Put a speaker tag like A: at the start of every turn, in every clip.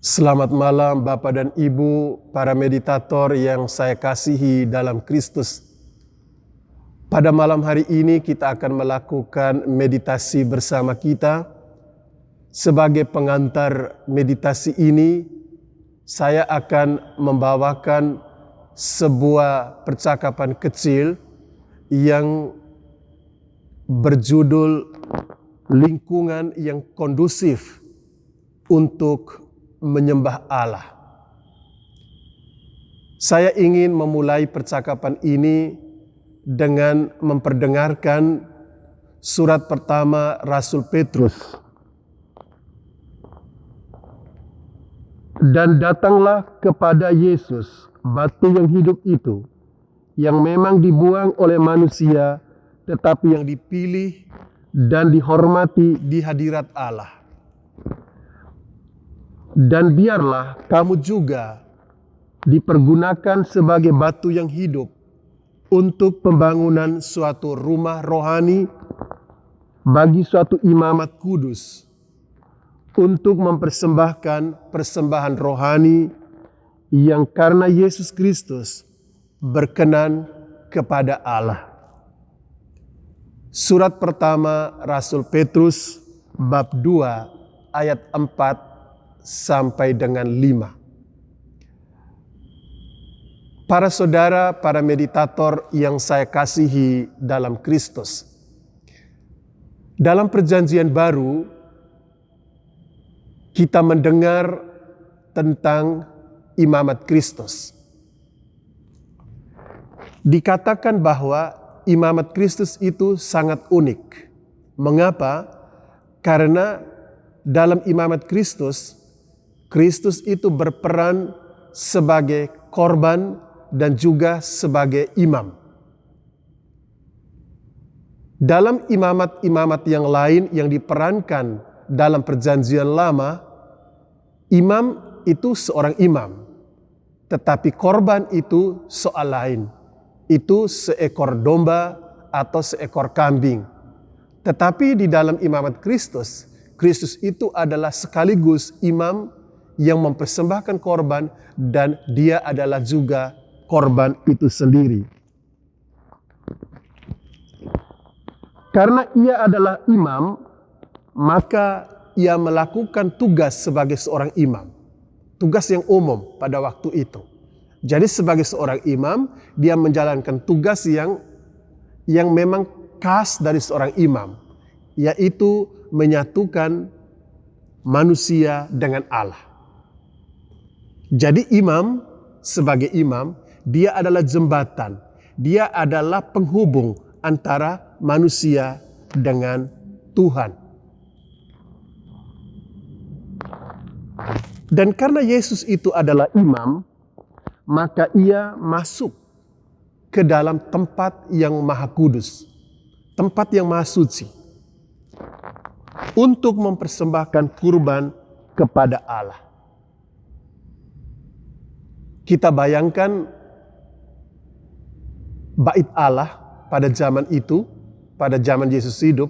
A: Selamat malam Bapak dan Ibu, para meditator yang saya kasihi dalam Kristus. Pada malam hari ini kita akan melakukan meditasi bersama kita. Sebagai pengantar meditasi ini, saya akan membawakan sebuah percakapan kecil yang berjudul lingkungan yang kondusif untuk menyembah Allah. Saya ingin memulai percakapan ini dengan memperdengarkan surat pertama Rasul Petrus. Dan datanglah kepada Yesus, batu yang hidup itu, yang memang dibuang oleh manusia, tetapi yang dipilih dan dihormati di hadirat Allah. Dan biarlah kamu juga dipergunakan sebagai batu yang hidup untuk pembangunan suatu rumah rohani bagi suatu imamat kudus, untuk mempersembahkan persembahan rohani yang karena Yesus Kristus berkenan kepada Allah. Surat pertama Rasul Petrus bab 2 ayat 4 sampai dengan 5. Para saudara, para meditator yang saya kasihi dalam Kristus. Dalam perjanjian baru, kita mendengar tentang imamat Kristus. Dikatakan bahwa imamat Kristus itu sangat unik. Mengapa? Karena dalam imamat Kristus, Kristus itu berperan sebagai korban dan juga sebagai imam. Dalam imamat-imamat yang lain yang diperankan dalam perjanjian lama, imam itu seorang imam, tetapi korban itu soal lain. Itu seekor domba atau seekor kambing. Tetapi di dalam imamat Kristus, Kristus itu adalah sekaligus imam yang mempersembahkan korban, dan dia adalah juga korban itu sendiri. Karena ia adalah imam, maka ia melakukan tugas sebagai seorang imam. Tugas yang umum pada waktu itu. Jadi sebagai seorang imam, dia menjalankan tugas yang memang khas dari seorang imam, yaitu menyatukan manusia dengan Allah. Jadi imam, sebagai imam, dia adalah jembatan. Dia adalah penghubung antara manusia dengan Tuhan. Dan karena Yesus itu adalah imam, maka ia masuk ke dalam tempat yang maha kudus, tempat yang maha suci, untuk mempersembahkan kurban kepada Allah. Kita bayangkan bait Allah pada zaman itu, pada zaman Yesus hidup,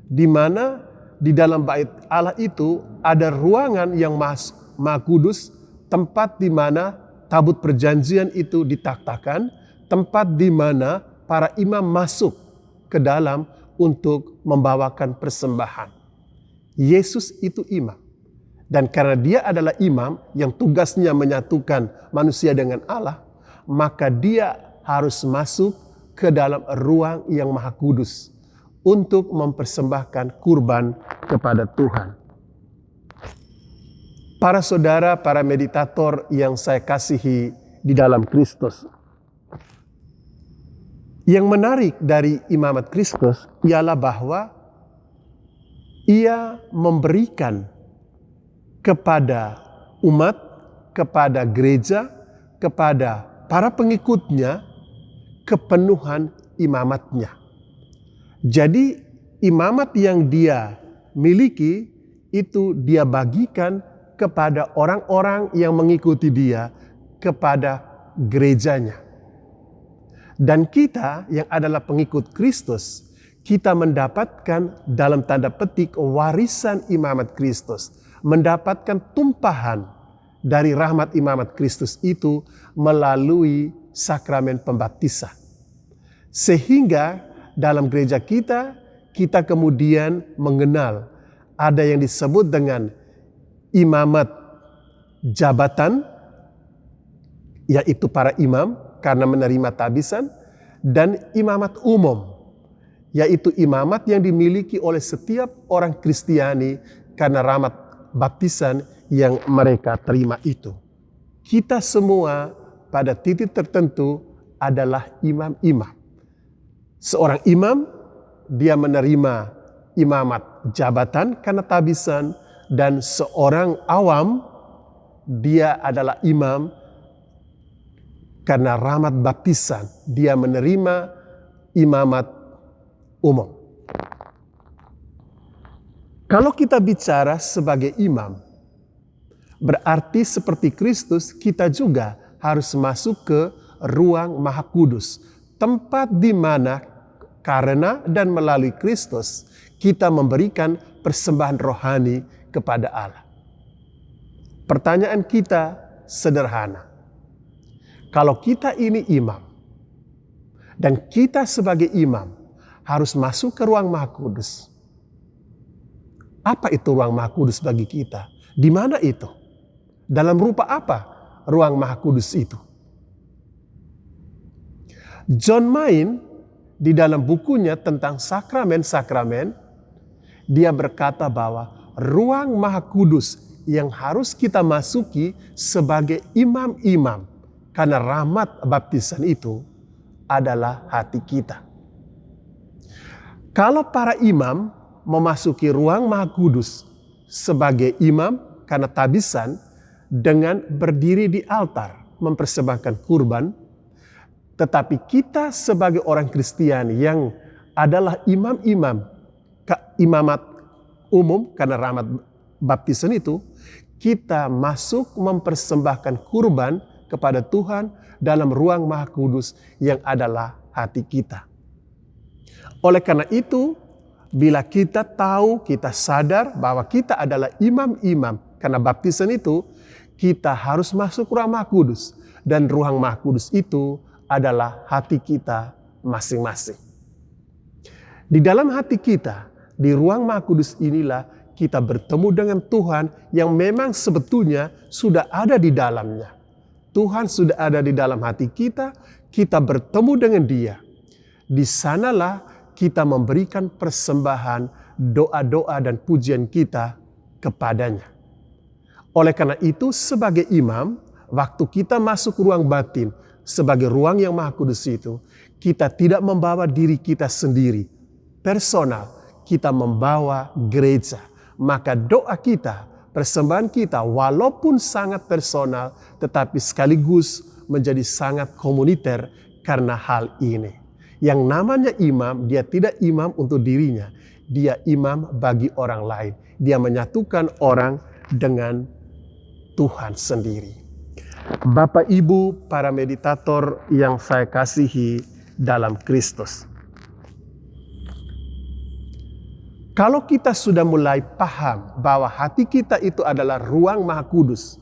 A: di mana di dalam bait Allah itu ada ruangan yang maha kudus, tempat di mana tabut perjanjian itu ditaktakan, tempat di mana para imam masuk ke dalam untuk membawakan persembahan. Yesus itu imam. Dan karena dia adalah imam yang tugasnya menyatukan manusia dengan Allah, maka dia harus masuk ke dalam ruang yang maha kudus untuk mempersembahkan kurban kepada Tuhan. Para saudara, para meditator yang saya kasihi di dalam Kristus. Yang menarik dari imamat Kristus ialah bahwa ia memberikan kepada umat, kepada gereja, kepada para pengikutnya kepenuhan imamatnya. Jadi imamat yang dia miliki itu dia bagikan kepada orang-orang yang mengikuti dia, kepada gerejanya. Dan kita yang adalah pengikut Kristus, kita mendapatkan dalam tanda petik warisan imamat Kristus. mendapatkan tumpahan dari rahmat imamat Kristus itu melalui sakramen pembaptisan. Sehingga dalam gereja kita, kita kemudian mengenal ada yang disebut dengan imamat jabatan, yaitu para imam karena menerima tabisan, dan imamat umum, yaitu imamat yang dimiliki oleh setiap orang Kristiani karena rahmat baptisan yang mereka terima itu. Kita semua pada titik tertentu adalah imam-imam. Seorang imam, dia menerima imamat jabatan karena tabisan, dan seorang awam, dia adalah imam karena rahmat baptisan. Dia menerima imamat umum. Kalau kita bicara sebagai imam, berarti seperti Kristus, kita juga harus masuk ke ruang Maha Kudus, tempat di mana karena dan melalui Kristus kita memberikan persembahan rohani kepada Allah. Pertanyaan kita sederhana. Kalau kita ini imam, dan kita sebagai imam harus masuk ke ruang Maha Kudus, apa itu ruang Maha Kudus bagi kita? Di mana itu? Dalam rupa apa ruang Maha Kudus itu? John Main di dalam bukunya tentang sakramen-sakramen, dia berkata bahwa ruang Maha Kudus yang harus kita masuki sebagai imam-imam karena rahmat baptisan itu adalah hati kita. Kalau para imam memasuki ruang Maha Kudus sebagai imam karena tabisan dengan berdiri di altar mempersembahkan kurban, tetapi kita sebagai orang Kristiani yang adalah imam-imam imamat umum karena rahmat baptisan itu, kita masuk mempersembahkan kurban kepada Tuhan dalam ruang Maha Kudus yang adalah hati kita. Oleh karena itu, bila kita tahu, kita sadar bahwa kita adalah imam-imam karena baptisan itu, kita harus masuk ruang Maha Kudus. Dan ruang Maha Kudus itu adalah hati kita masing-masing. Di dalam hati kita, di ruang Maha Kudus inilah kita bertemu dengan Tuhan yang memang sebetulnya sudah ada di dalamnya. Tuhan sudah ada di dalam hati kita, kita bertemu dengan Dia. Di sanalah kita memberikan persembahan, doa-doa dan pujian kita kepadanya. Oleh karena itu, sebagai imam, waktu kita masuk ruang batin, sebagai ruang yang Maha Kudus itu, kita tidak membawa diri kita sendiri, personal, kita membawa gereja. Maka doa kita, persembahan kita walaupun sangat personal, tetapi sekaligus menjadi sangat komuniter karena hal ini. Yang namanya imam, dia tidak imam untuk dirinya. Dia imam bagi orang lain. Dia menyatukan orang dengan Tuhan sendiri. Bapak Ibu para meditator yang saya kasihi dalam Kristus. Kalau kita sudah mulai paham bahwa hati kita itu adalah ruang Maha Kudus,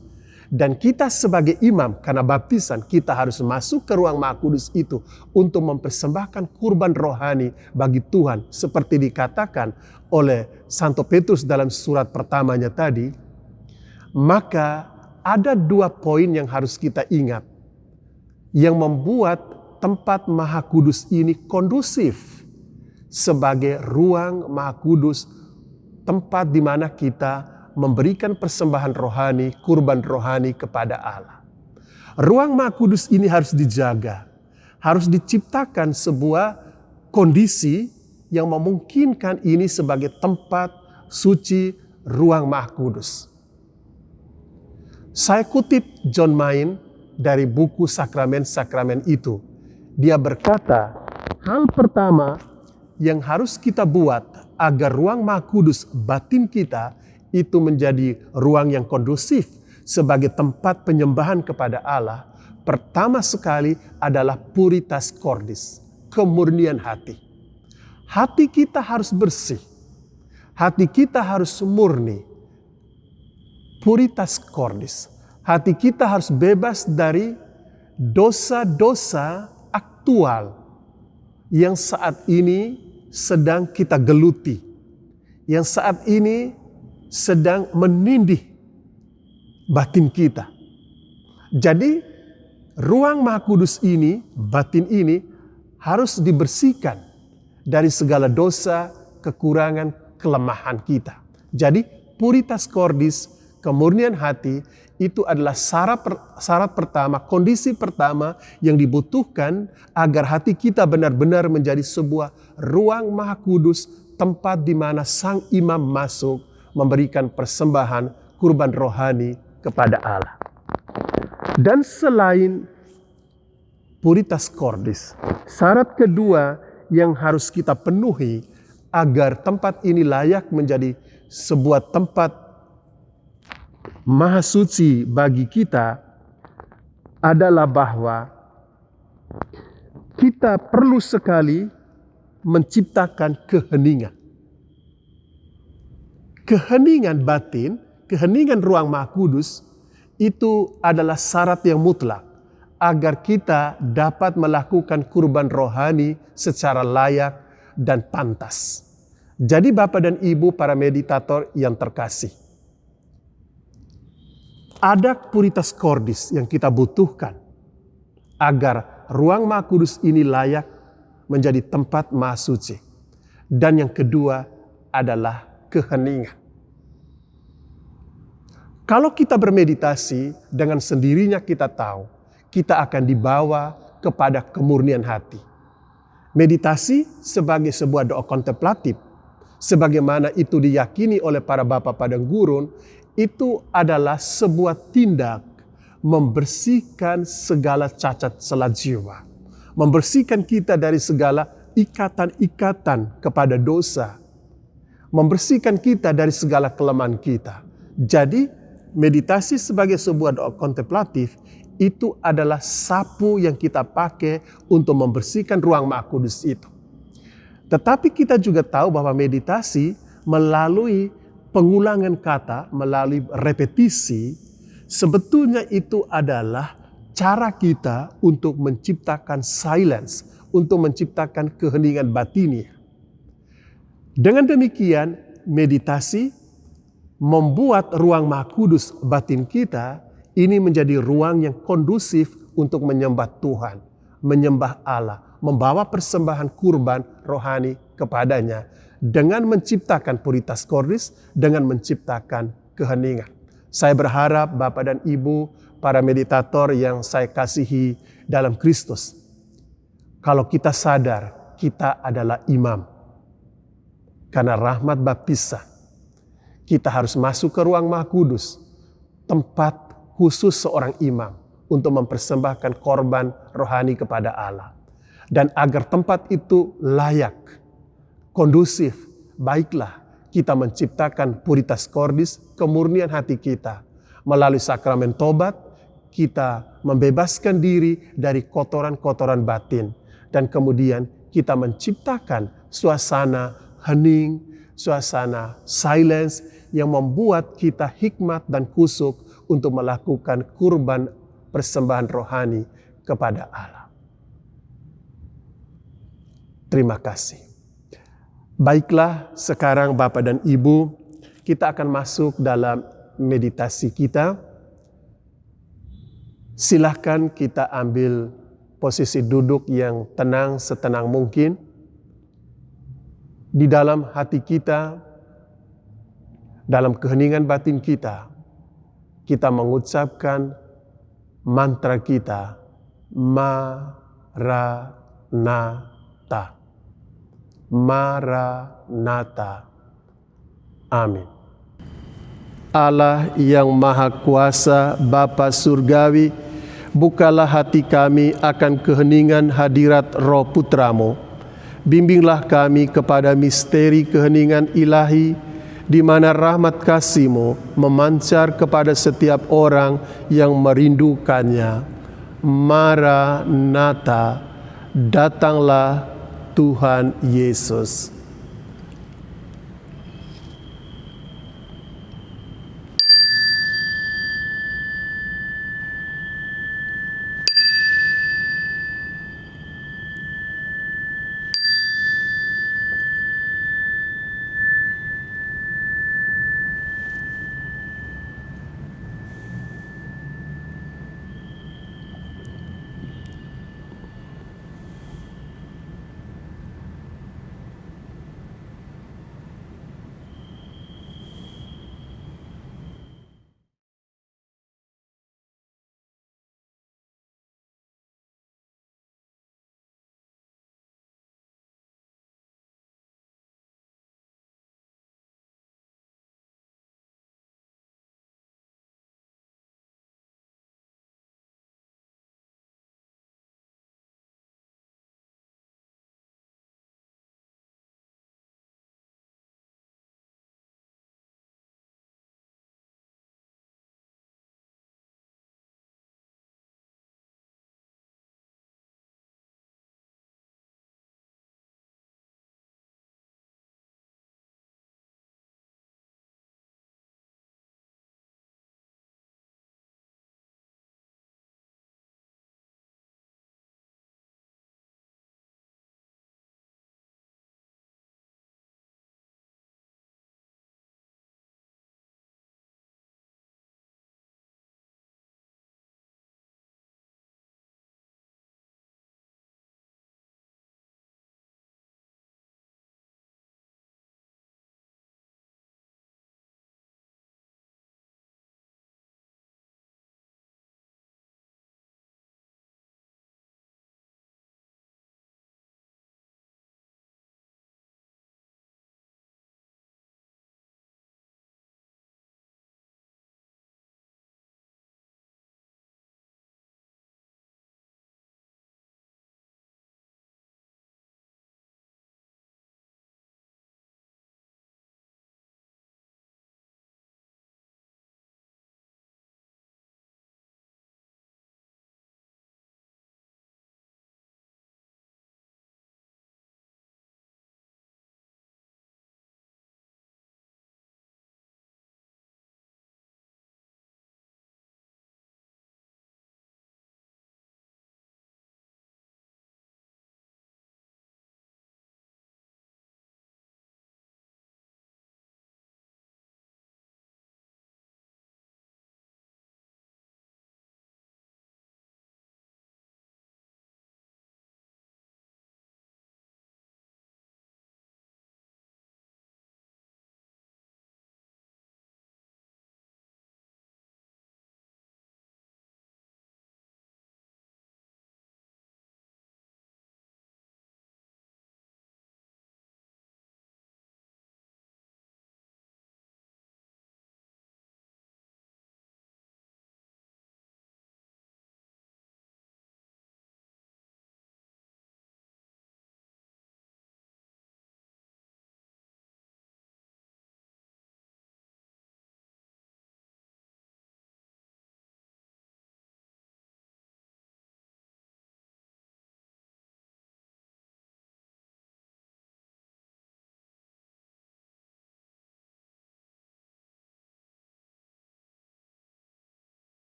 A: dan kita sebagai imam karena baptisan kita harus masuk ke ruang Maha Kudus itu untuk mempersembahkan kurban rohani bagi Tuhan seperti dikatakan oleh Santo Petrus dalam surat pertamanya tadi, maka ada 2 poin yang harus kita ingat yang membuat tempat Maha Kudus ini kondusif sebagai ruang Maha Kudus, tempat di mana kita memberikan persembahan rohani, kurban rohani kepada Allah. Ruang Maha Kudus ini harus dijaga, harus diciptakan sebuah kondisi yang memungkinkan ini sebagai tempat suci ruang Maha Kudus. Saya kutip John Main dari buku Sakramen-Sakramen itu. Dia berkata, hal pertama yang harus kita buat agar ruang Maha Kudus batin kita itu menjadi ruang yang kondusif sebagai tempat penyembahan kepada Allah, pertama sekali adalah puritas cordis, kemurnian hati. Hati kita harus bersih, hati kita harus murni. puritas cordis. Hati kita harus bebas dari dosa-dosa aktual yang saat ini sedang kita geluti, yang saat ini sedang menindih batin kita. Jadi ruang Maha Kudus ini, batin ini harus dibersihkan dari segala dosa, kekurangan, kelemahan kita. Jadi puritas cordis, kemurnian hati, itu adalah syarat pertama, kondisi pertama yang dibutuhkan agar hati kita benar-benar menjadi sebuah ruang Maha Kudus, tempat di mana sang imam masuk memberikan persembahan kurban rohani kepada Allah. Dan selain puritas cordis, syarat kedua yang harus kita penuhi agar tempat ini layak menjadi sebuah tempat maha suci bagi kita adalah bahwa kita perlu sekali menciptakan keheningan. Keheningan batin, keheningan ruang Maha Kudus itu adalah syarat yang mutlak agar kita dapat melakukan kurban rohani secara layak dan pantas. Jadi Bapak dan Ibu para meditator yang terkasih, ada puritas cordis yang kita butuhkan agar ruang Maha Kudus ini layak menjadi tempat maha suci. Dan yang kedua adalah keheningan. Kalau kita bermeditasi, dengan sendirinya kita tahu kita akan dibawa kepada kemurnian hati. Meditasi sebagai sebuah doa kontemplatif, sebagaimana itu diyakini oleh para bapak padang gurun, itu adalah sebuah tindak membersihkan segala cacat selat jiwa. Membersihkan kita dari segala ikatan-ikatan kepada dosa. Membersihkan kita dari segala kelemahan kita. Jadi meditasi sebagai sebuah doa kontemplatif itu adalah sapu yang kita pakai untuk membersihkan ruang Maha Kudus itu. Tetapi kita juga tahu bahwa meditasi melalui pengulangan kata, melalui repetisi, sebetulnya itu adalah cara kita untuk menciptakan silence, untuk menciptakan keheningan batinnya. Dengan demikian, meditasi membuat ruang Maha Kudus batin kita ini menjadi ruang yang kondusif untuk menyembah Tuhan, menyembah Allah, membawa persembahan kurban rohani kepadanya dengan menciptakan puritas cordis, dengan menciptakan keheningan. Saya berharap Bapak dan Ibu, para meditator yang saya kasihi dalam Kristus, kalau kita sadar kita adalah imam, karena rahmat baptisan, kita harus masuk ke ruang Maha Kudus, tempat khusus seorang imam untuk mempersembahkan korban rohani kepada Allah. Dan agar tempat itu layak, kondusif, baiklah kita menciptakan puritas cordis, kemurnian hati kita. Melalui sakramen tobat, kita membebaskan diri dari kotoran-kotoran batin. Dan kemudian kita menciptakan suasana hening, suasana silence yang membuat kita hikmat dan kusuk untuk melakukan kurban persembahan rohani kepada Allah. Terima kasih. Baiklah, sekarang Bapak dan Ibu, kita akan masuk dalam meditasi kita. Silahkan kita ambil posisi duduk yang tenang setenang mungkin. Di dalam hati kita, dalam keheningan batin kita, kita mengucapkan mantra kita, Maranatha. Maranatha. Amin. Allah yang Maha Kuasa, Bapa Surgawi, bukalah hati kami akan keheningan hadirat Roh Putramu. Bimbinglah kami kepada misteri keheningan ilahi, di mana rahmat kasih-Mu memancar kepada setiap orang yang merindukannya. Maranatha, datanglah Tuhan Yesus.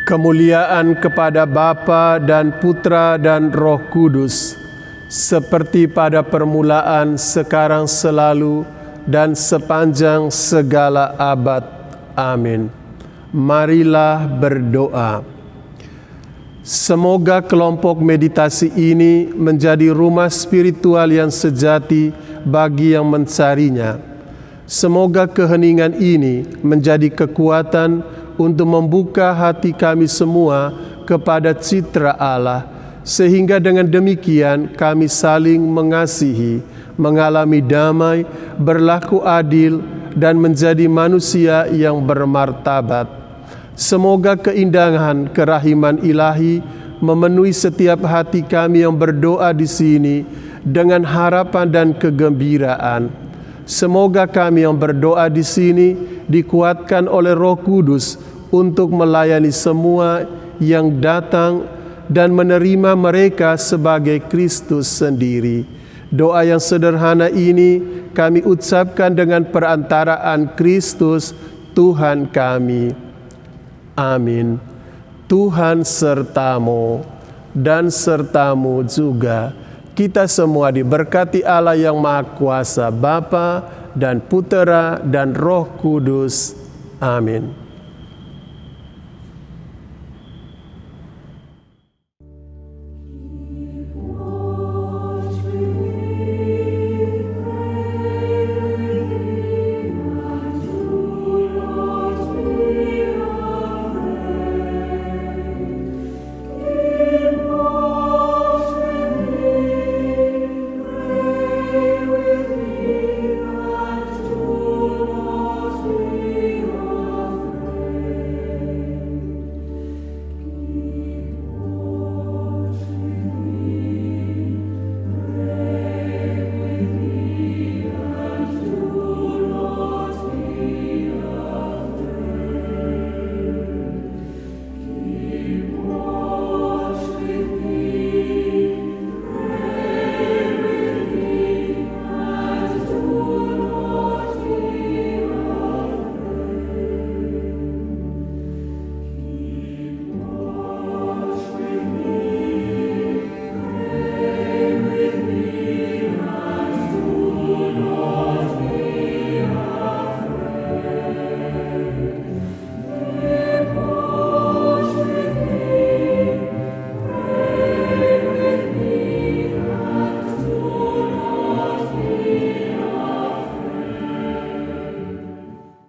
A: Kemuliaan kepada Bapa dan Putra dan Roh Kudus, seperti pada permulaan, sekarang, selalu, dan sepanjang segala abad. Amin. Marilah berdoa. Semoga kelompok meditasi ini menjadi rumah spiritual yang sejati bagi yang mencarinya. Semoga keheningan ini menjadi kekuatan untuk membuka hati kami semua kepada citra Allah, sehingga dengan demikian kami saling mengasihi, mengalami damai, berlaku adil, dan menjadi manusia yang bermartabat. Semoga keindahan kerahiman ilahi memenuhi setiap hati kami yang berdoa di sini dengan harapan dan kegembiraan. Semoga kami yang berdoa di sini dikuatkan oleh Roh Kudus untuk melayani semua yang datang dan menerima mereka sebagai Kristus sendiri. Doa yang sederhana ini kami ucapkan dengan perantaraan Kristus Tuhan kami. Amin. Tuhan sertamu dan sertamu juga. Kita semua diberkati Allah yang Maha Kuasa, Bapa dan Putera dan Roh Kudus. Amin.